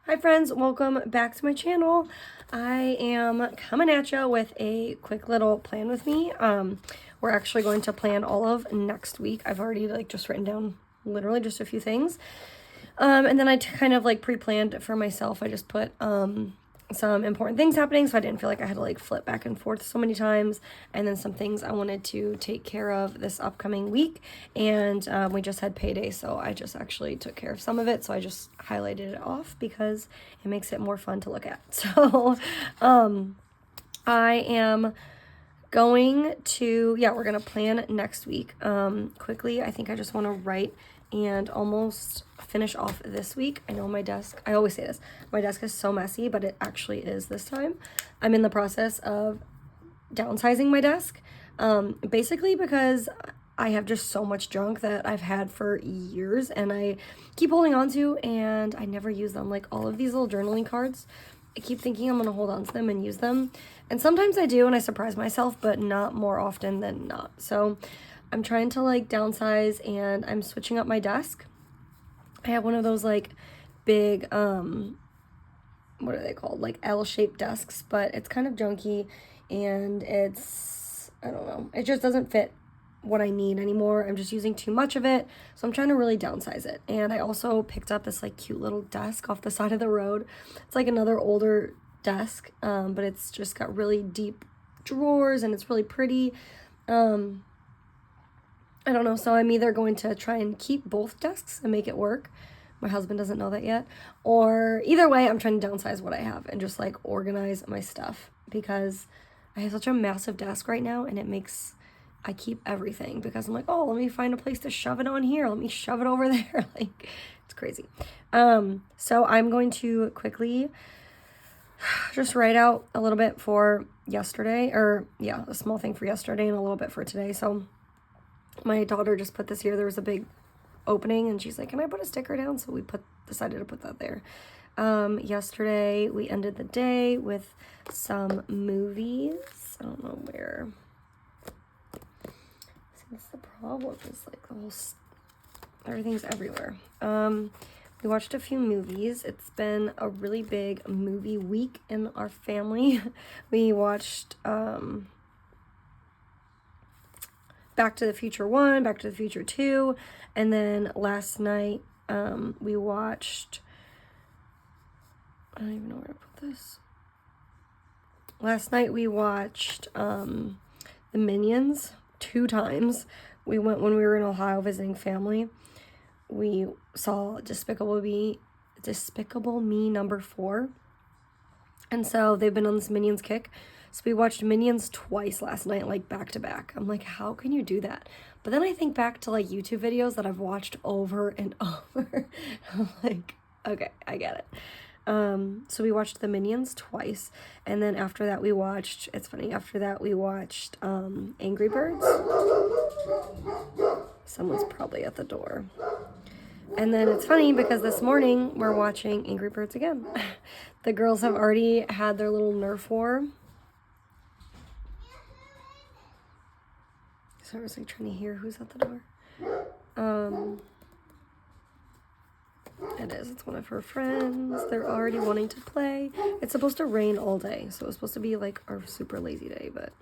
Hi friends, welcome back to my channel. I am coming at you with a quick little plan with me. We're actually going to plan all of next week. I've already just written down literally just a few things. And then I kind of pre-planned for myself. I just put some important things happening, so I didn't feel like I had to flip back and forth so many times, and then some things I wanted to take care of this upcoming week. And we just had payday, so I just actually took care of some of it, so I just highlighted it off because it makes it more fun to look at. So I am going to, we're gonna plan next week. Quickly, I think I just want to write and almost finish off this week. I know my desk, I always say this, my desk is so messy, but it actually is this time. I'm in the process of downsizing my desk, basically because I have just so much junk that I've had for years and I keep holding on to, and I never use them. Like all of these little journaling cards, I keep thinking I'm gonna hold on to them and use them, and sometimes I do and I surprise myself, but not more often than not. So I'm trying to downsize, and I'm switching up my desk. I have one of those big what are they called, L-shaped desks, but it's kind of junky, and it's, I don't know, it just doesn't fit what I need anymore. I'm just using too much of it, so I'm trying to really downsize it. And I also picked up this cute little desk off the side of the road. It's another older desk, but it's just got really deep drawers and it's really pretty. I don't know, so I'm either going to try and keep both desks and make it work. My husband doesn't know that yet. Or either way, I'm trying to downsize what I have and just organize my stuff, because I have such a massive desk right now, and I keep everything because I'm oh, let me find a place to shove it on here. Let me shove it over there. It's crazy. So I'm going to quickly just write out a little bit for yesterday, or a small thing for yesterday and a little bit for today. So my daughter just put this here. There was a big opening and she's like, can I put a sticker down? So we decided to put that there. Yesterday we ended the day with some movies. I don't know where. See, that's the problem, is the whole everything's everywhere. We watched a few movies. It's been a really big movie week in our family. We watched Back to the Future 1, Back to the Future 2, and then last night we watched, I don't even know where to put this. Last night we watched The Minions 2 times. We went when we were in Ohio visiting family. We saw Despicable Me number 4. And so they've been on this Minions kick. So we watched Minions twice last night, back to back. I'm how can you do that? But then I think back to YouTube videos that I've watched over and over. I'm okay, I get it. So we watched the Minions twice, and then after that we watched, it's funny, after that we watched Angry Birds. Someone's probably at the door. And then it's funny because this morning we're watching Angry Birds again. The girls have already had their little Nerf war. So I was trying to hear who's at the door. It is. It's one of her friends. They're already wanting to play. It's supposed to rain all day, so it's supposed to be our super lazy day, but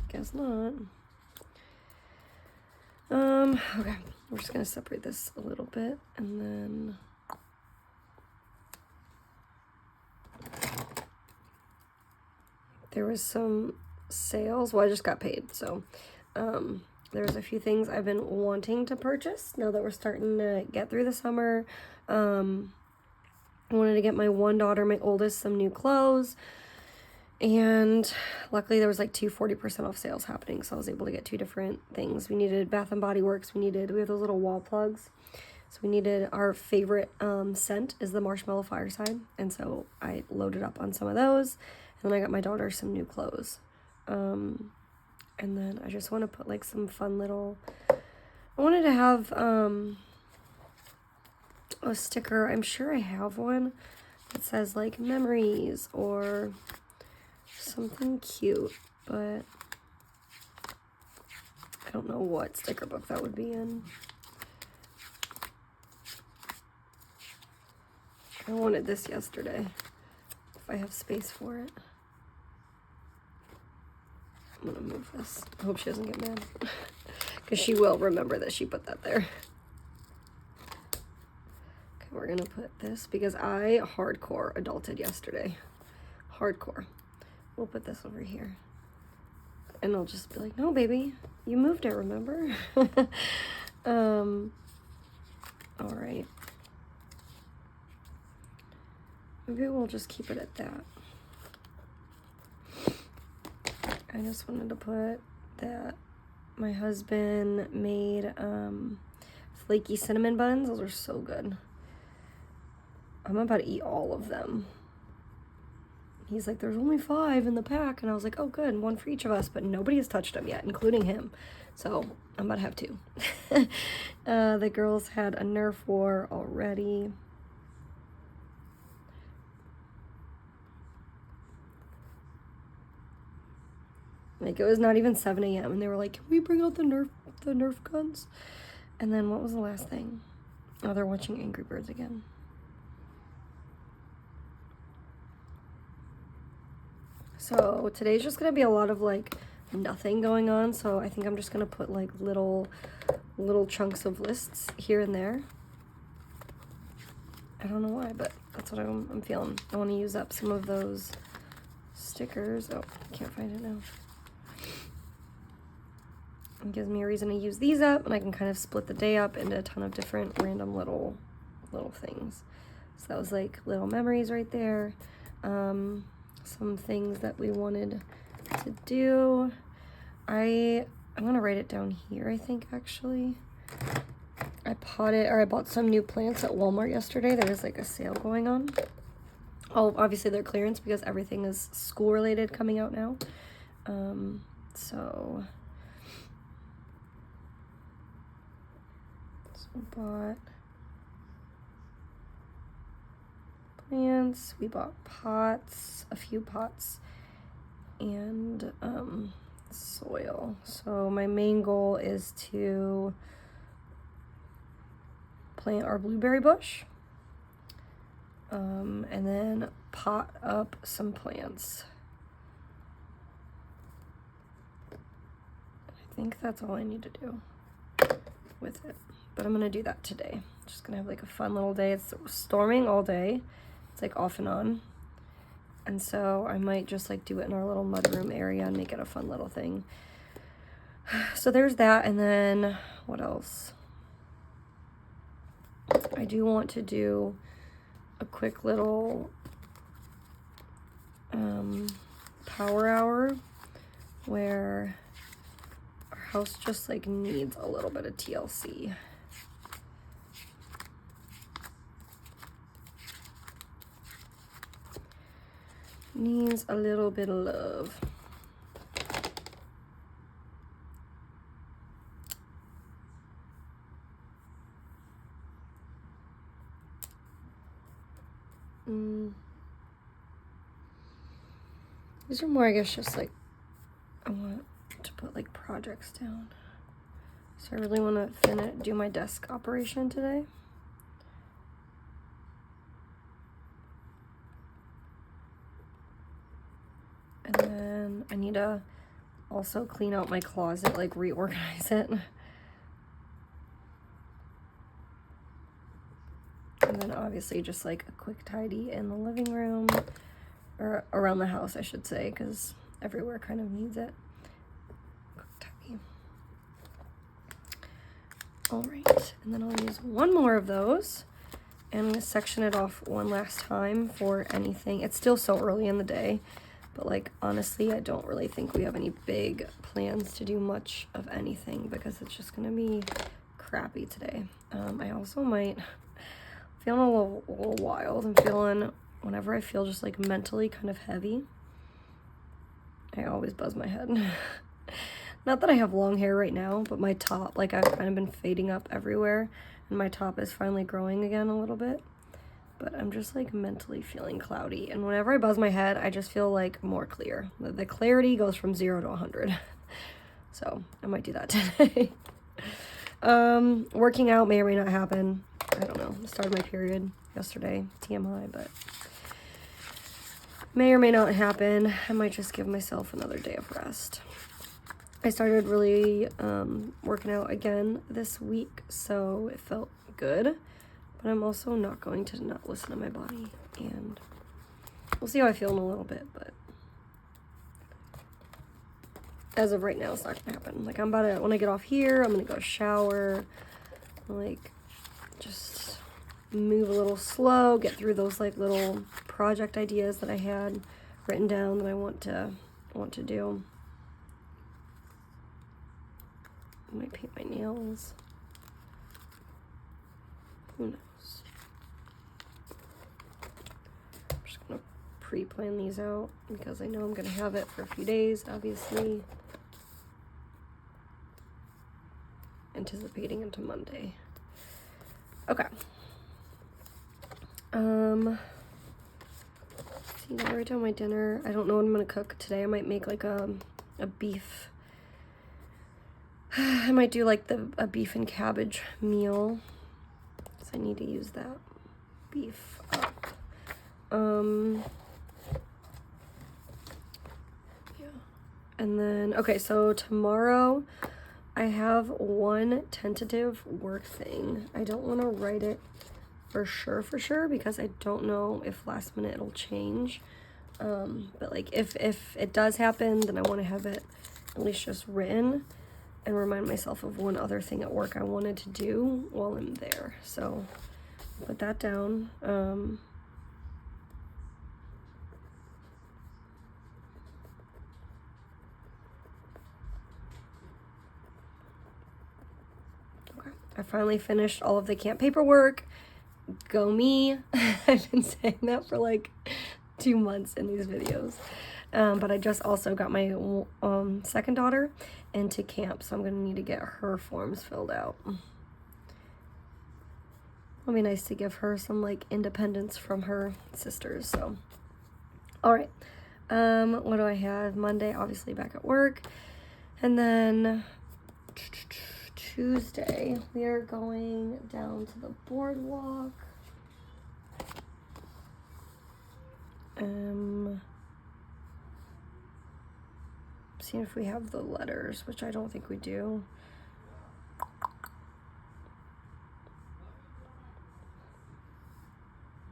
guess not. Okay. We're just gonna separate this a little bit, and then there was some sales. Well, I just got paid, so there's a few things I've been wanting to purchase now that we're starting to get through the summer. I wanted to get my one daughter, my oldest, some new clothes, and luckily there was 2 40% off sales happening, so I was able to get 2 different things. We needed Bath and Body Works. We have those little wall plugs, so we needed, our favorite scent is the Marshmallow Fireside, and so I loaded up on some of those, and then I got my daughter some new clothes. And then I just want to put some fun little, I wanted to have a sticker. I'm sure I have one that says memories or something cute, but I don't know what sticker book that would be in. I wanted this yesterday, if I have space for it. I'm gonna move this. I hope she doesn't get mad. Because she will remember that she put that there. Okay, we're gonna put this because I hardcore adulted yesterday. Hardcore. We'll put this over here. And I'll just be like, no, baby, you moved it, remember? All right. Maybe we'll just keep it at that. I just wanted to put that my husband made flaky cinnamon buns. Those are so good. I'm about to eat all of them. He's like, there's only 5 in the pack. And I was like, oh, good. 1 for each of us. But nobody has touched them yet, including him. So I'm about to have 2. The girls had a Nerf war already. Like, it was not even 7 a.m. and they were like, can we bring out the Nerf guns? And then what was the last thing? Oh, they're watching Angry Birds again. So today's just gonna be a lot of like nothing going on. So I think I'm just gonna put like little chunks of lists here and there. I don't know why, but that's what I'm feeling. I want to use up some of those stickers. Oh, I can't find it now. It gives me a reason to use these up, and I can kind of split the day up into a ton of different random little things. So that was like little memories right there. Some things that we wanted to do. I'm gonna write it down here, I think, actually. I bought some new plants at Walmart yesterday. There was like a sale going on. Oh, obviously they're clearance because everything is school related coming out now. So bought plants, we bought pots, a few pots, and soil. So my main goal is to plant our blueberry bush, and then pot up some plants. I think that's all I need to do with it. But I'm gonna do that today. Just gonna have like a fun little day. It's storming all day. It's like off and on. And so I might just like do it in our little mudroom area and make it a fun little thing. So there's that. And then what else? I do want to do a quick little power hour where our house just like needs a little bit of TLC. Needs a little bit of love. These are more, I guess, just like, I want to put like projects down. So I really want to do my desk operation today. And then I need to also clean out my closet, like reorganize it. And then obviously just like a quick tidy in the living room, or around the house, I should say, because everywhere kind of needs it. Quick tidy. All right, and then I'll use one more of those, and I'm gonna section it off one last time for anything. It's still so early in the day, but like honestly, I don't really think we have any big plans to do much of anything because it's just gonna be crappy today. I also might feeling a little wild. I'm feeling, whenever I feel just like mentally kind of heavy, I always buzz my head. Not that I have long hair right now, but my top, like I've kind of been fading up everywhere, and my top is finally growing again a little bit. But I'm just like mentally feeling cloudy, and whenever I buzz my head, I just feel like more clear. The clarity goes from 0 to 100. So I might do that today. Working out may or may not happen. I don't know. The start of my period. yesterday, TMI, but may or may not happen. I might just give myself another day of rest. I started really working out again this week, so it felt good, but I'm also not going to not listen to my body, and we'll see how I feel in a little bit, but as of right now, it's not gonna happen. Like, I'm about to, when I get off here, I'm gonna go shower, like, just move a little slow, get through those, like, little project ideas that I had written down that I want to do. I might paint my nails. Who knows? I'm just gonna pre-plan these out because I know I'm gonna have it for a few days, obviously. Anticipating into Monday. Okay. See, now I write down my dinner. I don't know what I'm gonna cook today. I might make like a beef. I might do like a beef and cabbage meal. So I need to use that beef up. Yeah. And then, okay, so tomorrow I have one tentative work thing. I don't want to write it for sure because I don't know if last minute it'll change. But like if it does happen, then I want to have it at least just written and remind myself of one other thing at work I wanted to do while I'm there. So put that down. I finally finished all of the camp paperwork. Go me. I've been saying that for like 2 months in these videos. But I just also got my second daughter into camp, so I'm going to need to get her forms filled out. It'll be nice to give her some like independence from her sisters. So, all right. What do I have? Monday, obviously back at work. And then Tuesday, we are going down to the boardwalk. Seeing if we have the letters, which I don't think we do.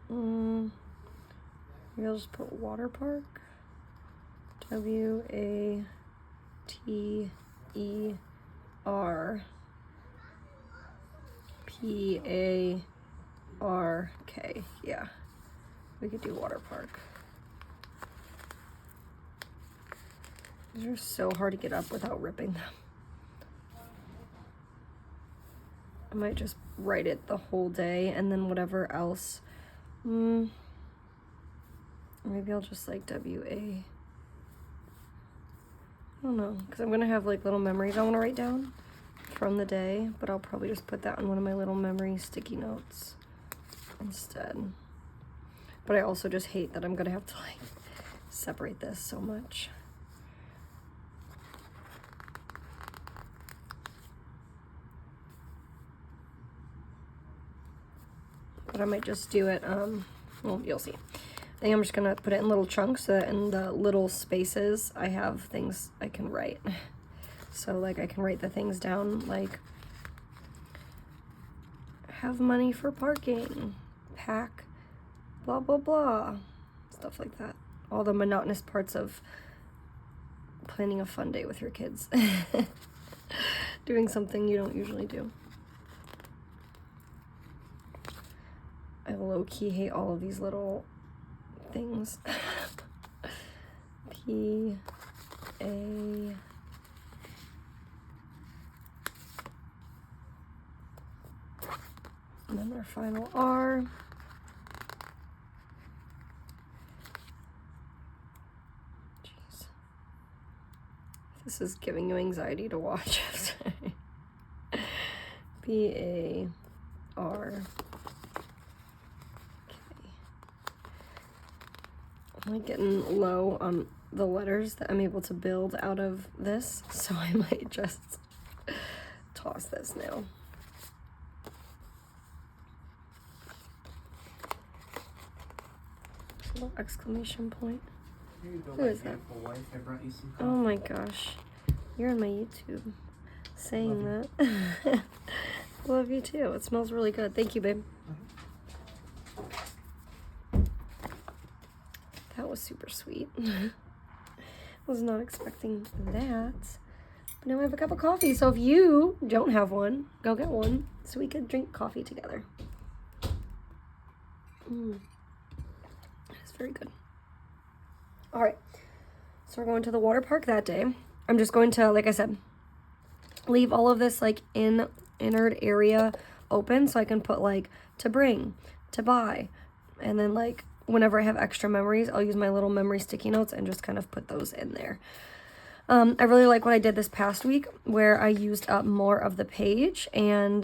Maybe I'll just put water park. WATER. PARK. Yeah, we could do water park. These are so hard to get up without ripping them. I might just write it the whole day and then whatever else. Maybe I'll just like WA. I don't know, because I'm gonna have like little memories I want to write down from the day, but I'll probably just put that on one of my little memory sticky notes instead. But I also just hate that I'm gonna have to like separate this so much. But I might just do it, well, you'll see. I think I'm just gonna put it in little chunks so that in the little spaces I have things I can write. So like I can write the things down like have money for parking, pack, blah, blah, blah, stuff like that. All the monotonous parts of planning a fun day with your kids. Doing something you don't usually do. I low-key hate all of these little things. P-A... And then our final R. Jeez. This is giving you anxiety to watch. B-A-R. I'm like getting low on the letters that I'm able to build out of this, so I might just toss this now. Little exclamation point. Here you go, Who is that? Wife. I brought you some coffee. Oh my gosh. You're on my YouTube saying that. Love you too. It smells really good. Thank you, babe. That was super sweet. Was not expecting that. But now I have a cup of coffee. So if you don't have one, go get one so we could drink coffee together. It's very good. All right. So we're going to the water park that day. I'm just going to, like I said, leave all of this like innard area open so I can put like to bring, to buy, and then like whenever I have extra memories, I'll use my little memory sticky notes and just kind of put those in there. I really like what I did this past week where I used up more of the page and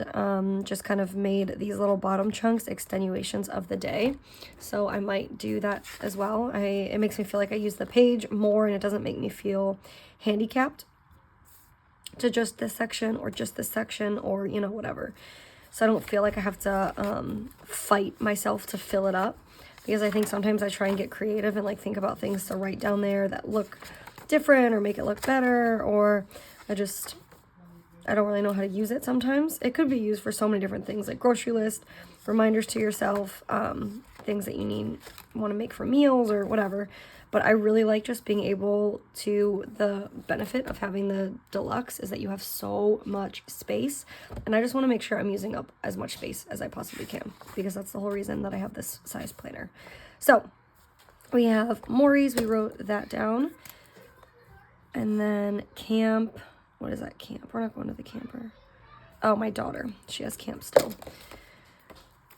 just kind of made these little bottom chunks extenuations of the day. So I might do that as well. It makes me feel like I use the page more and it doesn't make me feel handicapped to just this section or just this section or, you know, whatever. So I don't feel like I have to fight myself to fill it up, because I think sometimes I try and get creative and like think about things to write down there that look different or make it look better, or I don't really know how to use it sometimes. It could be used for so many different things, like grocery list, reminders to yourself, things that you want to make for meals or whatever. But I really like just being able to, the benefit of having the deluxe is that you have so much space, and I just want to make sure I'm using up as much space as I possibly can, because that's the whole reason that I have this size planner. So we have Maury's, we wrote that down. And then camp, what is that camp? We're not going to the camper. Oh, my daughter, she has camp still.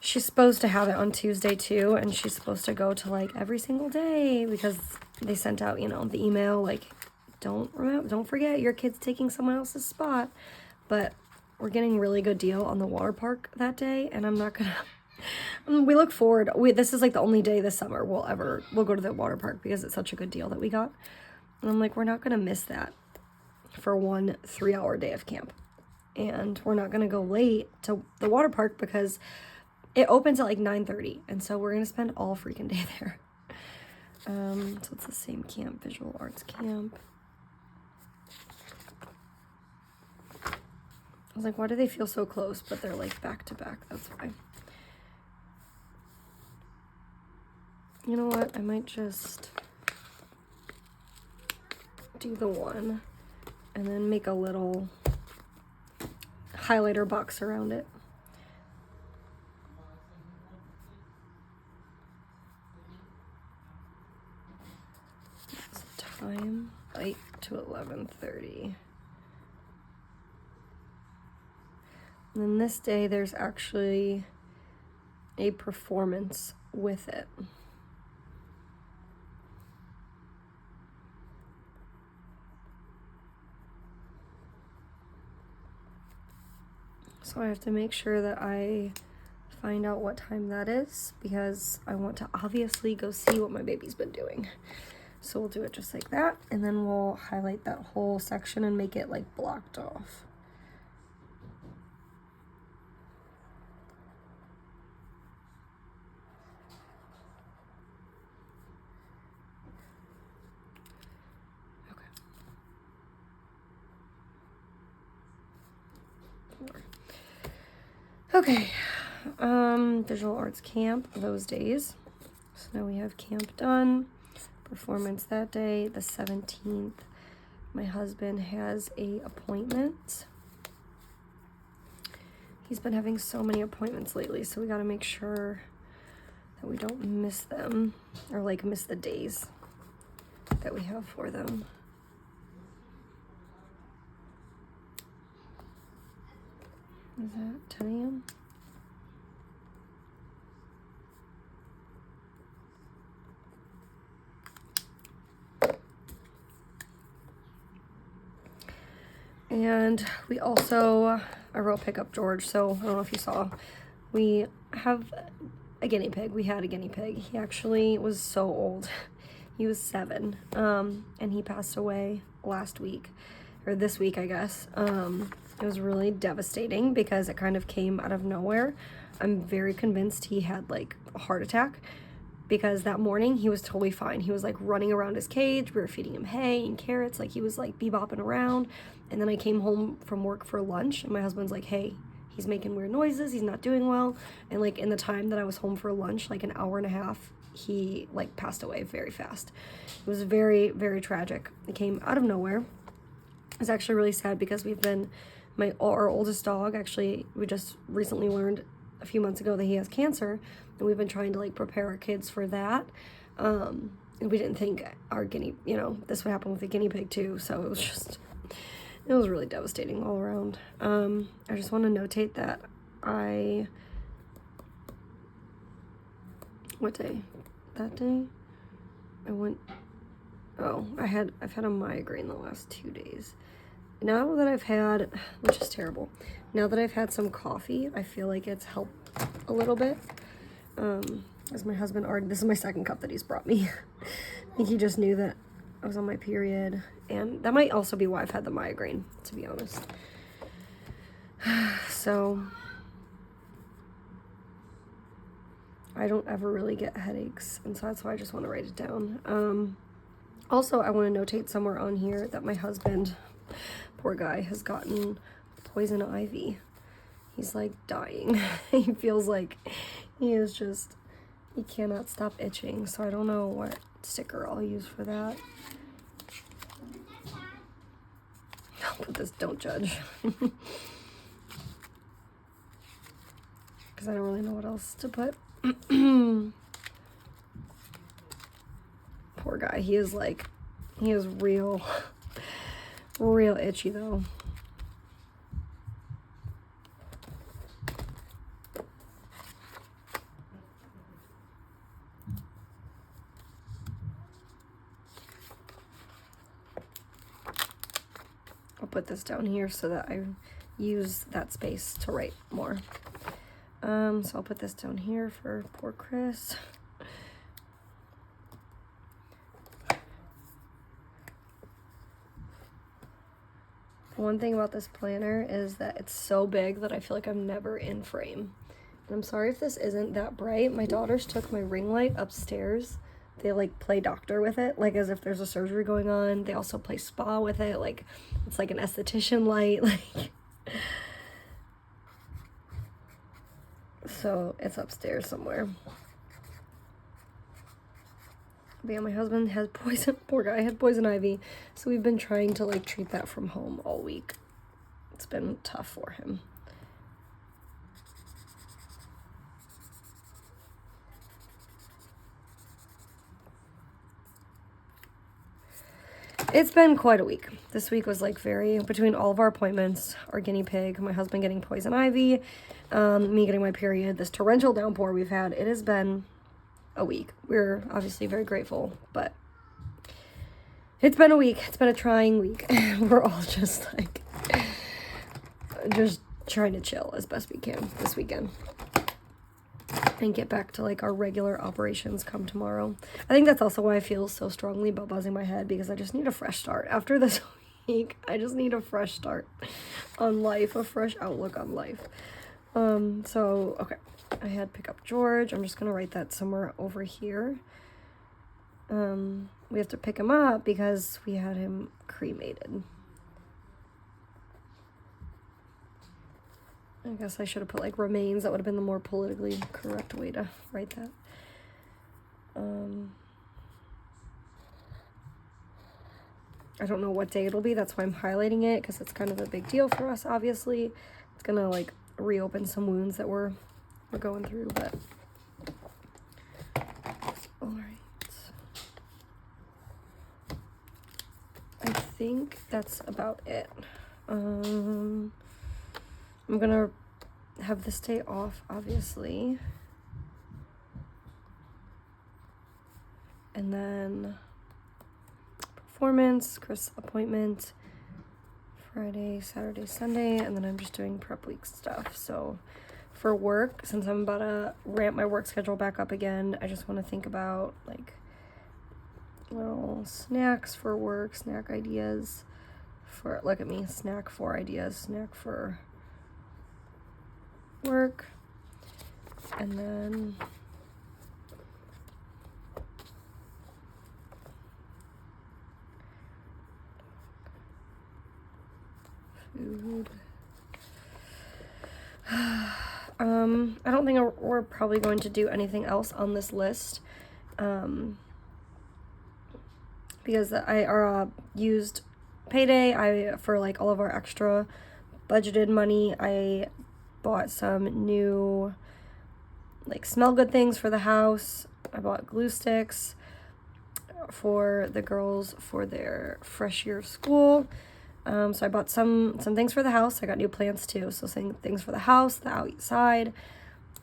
She's supposed to have it on Tuesday too, and she's supposed to go to like every single day because they sent out, you know, the email like, don't forget your kid's taking someone else's spot. But we're getting a really good deal on the water park that day, and I'm not gonna. We look forward. This is like the only day this summer we'll go to the water park because it's such a good deal that we got. And I'm like, we're not gonna miss that for 1 3-hour day of camp, and we're not gonna go late to the water park because it opens at like 9:30, and so we're gonna spend all freaking day there. So it's the same camp, visual arts camp. I was like, why do they feel so close? But they're like back to back. That's why. You know what? I might just do the one and then make a little highlighter box around it. Time 8 to 11:30. And then this day there's actually a performance with it. So I have to make sure that I find out what time that is, because I want to obviously go see what my baby's been doing. So we'll do it just like that, and then we'll highlight that whole section and make it like blocked off. Okay. Visual arts camp those days. So now we have camp done. Performance that day, the 17th. My husband has a appointment. He's been having so many appointments lately, so we got to make sure that we don't miss them, or like miss the days that we have for them. Is that 10 a.m.? And we also, I wrote pick up George, so I don't know if you saw, we have a guinea pig. We had a guinea pig. He actually was so old. He was 7, and he passed away last week, or this week, I guess. It was really devastating because it kind of came out of nowhere. I'm very convinced he had like a heart attack, because that morning he was totally fine. He was like running around his cage. We were feeding him hay and carrots. Like he was like bebopping around. And then I came home from work for lunch and my husband's like, hey, he's making weird noises. He's not doing well. And like in the time that I was home for lunch, like an hour and a half, he like passed away very fast. It was very, very tragic. It came out of nowhere. It's actually really sad because we've been, our oldest dog, actually, we just recently learned a few months ago that he has cancer, and we've been trying to like prepare our kids for that. And we didn't think our this would happen with the guinea pig too. So it was really devastating all around. I just want to notate that what day? That day? I've had a migraine the last 2 days. Now that I've had, which is terrible, now that I've had some coffee, I feel like it's helped a little bit. As my husband this is my second cup that he's brought me. I think he just knew that I was on my period, and that might also be why I've had the migraine, to be honest. So, I don't ever really get headaches, and so that's why I just want to write it down. Also, I want to notate somewhere on here that my husband, poor guy, has gotten poison ivy. He's like dying. He feels like he cannot stop itching. So I don't know what sticker I'll use for that. I'll put this "don't judge." Because I don't really know what else to put. Poor guy. He is real itchy though. I'll put this down here so that I use that space to write more. So I'll put this down here for poor Chris. One thing about this planner is that it's so big that I feel like I'm never in frame. And I'm sorry if this isn't that bright. My daughters took my ring light upstairs. They like play doctor with it, like as if there's a surgery going on. They also play spa with it, like it's like an esthetician light, like. So it's upstairs somewhere. But yeah, my husband has poor guy had poison ivy. So we've been trying to like treat that from home all week. It's been tough for him. It's been quite a week. This week was like between all of our appointments, our guinea pig, my husband getting poison ivy, me getting my period, this torrential downpour we've had. It has been a week. We're obviously very grateful, but it's been a week. It's been a trying week. We're all just trying to chill as best we can this weekend and get back to like our regular operations come tomorrow. I think that's also why I feel so strongly about buzzing my head, because I just need a fresh start after this week. I just need a fresh start on life, a fresh outlook on life. So okay, I had pick up George. I'm just gonna write that somewhere over here. We have to pick him up because we had him cremated. I guess I should have put like remains. That would have been the more politically correct way to write that. I don't know what day it'll be. That's why I'm highlighting it, because it's kind of a big deal for us, obviously. It's gonna like reopen some wounds that we're going through, but all right. I think that's about it. I'm gonna have this day off, obviously. And then performance, Chris appointment, Friday, Saturday, Sunday, and then I'm just doing prep week stuff. So for work, since I'm about to ramp my work schedule back up again, I just want to think about like little snacks for work, snack ideas for, look at me, snack for ideas, snack for work. And then Food. I don't think we're probably going to do anything else on this list. Because I used payday. For like all of our extra budgeted money, I bought some new like smell good things for the house. I bought glue sticks for the girls for their fresh year of school. So I bought some things for the house. I got new plants too. So things for the house, the outside.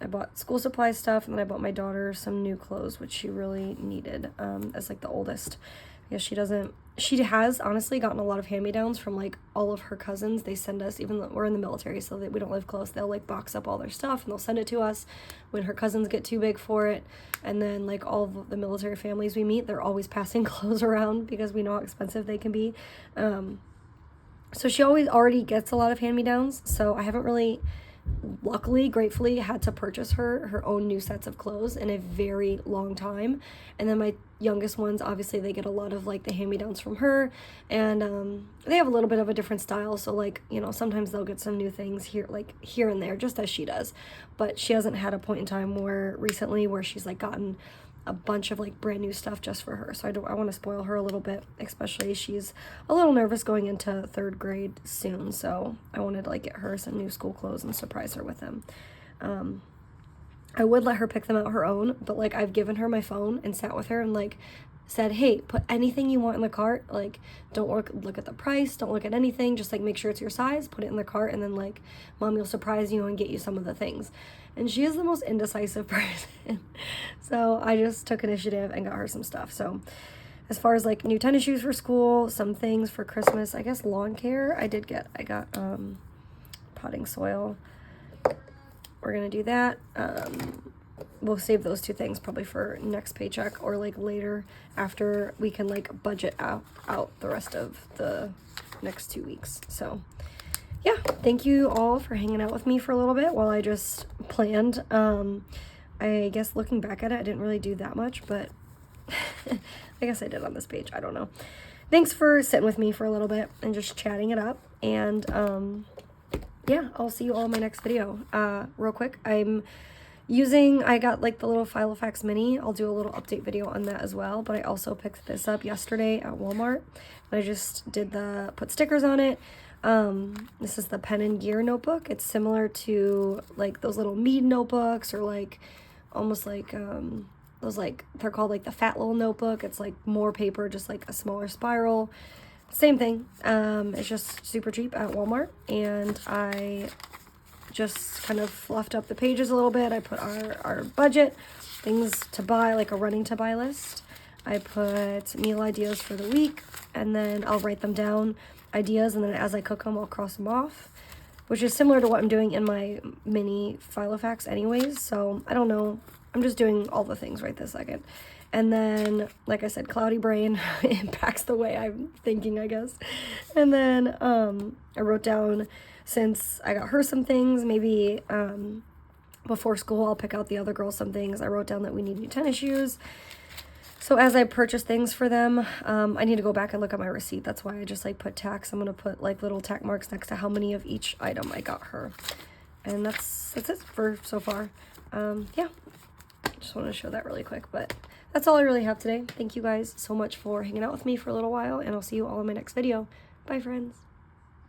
I bought school supply stuff, and then I bought my daughter some new clothes, which she really needed, as like the oldest. Because she has honestly gotten a lot of hand-me-downs from like all of her cousins. They send us, even though we're in the military, so that we don't live close, they'll like box up all their stuff and they'll send it to us when her cousins get too big for it. And then like all of the military families we meet, they're always passing clothes around because we know how expensive they can be. So she already gets a lot of hand-me-downs, so I haven't really, luckily, gratefully, had to purchase her own new sets of clothes in a very long time. And then my youngest ones, obviously, they get a lot of like the hand-me-downs from her, and they have a little bit of a different style, so like, you know, sometimes they'll get some new things here and there, just as she does. But she hasn't had a point in time recently where she's like gotten a bunch of like brand new stuff just for her. So I want to spoil her a little bit, especially she's a little nervous going into 3rd grade soon. So I wanted to like get her some new school clothes and surprise her with them. I would let her pick them out her own, but like I've given her my phone and sat with her and like said, hey, put anything you want in the cart. Like, don't look at the price, don't look at anything, just like make sure it's your size, put it in the cart, and then like mommy will surprise you and get you some of the things. And she is the most indecisive person. So I just took initiative and got her some stuff. So as far as like new tennis shoes for school, some things for Christmas, I guess lawn care, I got potting soil. We're gonna do that. We'll save those 2 things probably for next paycheck, or like later after we can like budget out the rest of the next 2 weeks. So yeah, thank you all for hanging out with me for a little bit while I just planned. I guess looking back at it, I didn't really do that much, but I guess I did on this page. I don't know. Thanks for sitting with me for a little bit and just chatting it up. And yeah, I'll see you all in my next video. Real quick, I got like the little Filofax mini. I'll do a little update video on that as well, but I also picked this up yesterday at Walmart. I just put stickers on it. This is the Pen and Gear notebook. It's similar to like those little Mead notebooks, or like almost like those, like they're called like the Fat Little Notebook. It's like more paper, just like a smaller spiral. Same thing. It's just super cheap at Walmart, and I just kind of fluffed up the pages a little bit. I put our budget, things to buy, like a running to buy list. I put meal ideas for the week, and then I'll write them down, ideas, and then as I cook them, I'll cross them off, which is similar to what I'm doing in my mini Filofax anyways. So I don't know. I'm just doing all the things right this second. And then, like I said, cloudy brain impacts the way I'm thinking, I guess. And then I wrote down, since I got her some things, maybe before school I'll pick out the other girls some things. I wrote down that we need new tennis shoes. So as I purchase things for them, I need to go back and look at my receipt. That's why I just like put tax. I'm going to put like little tack marks next to how many of each item I got her. And that's it for so far. Yeah, just want to show that really quick, but that's all I really have today. Thank you guys so much for hanging out with me for a little while, and I'll see you all in my next video. Bye, friends.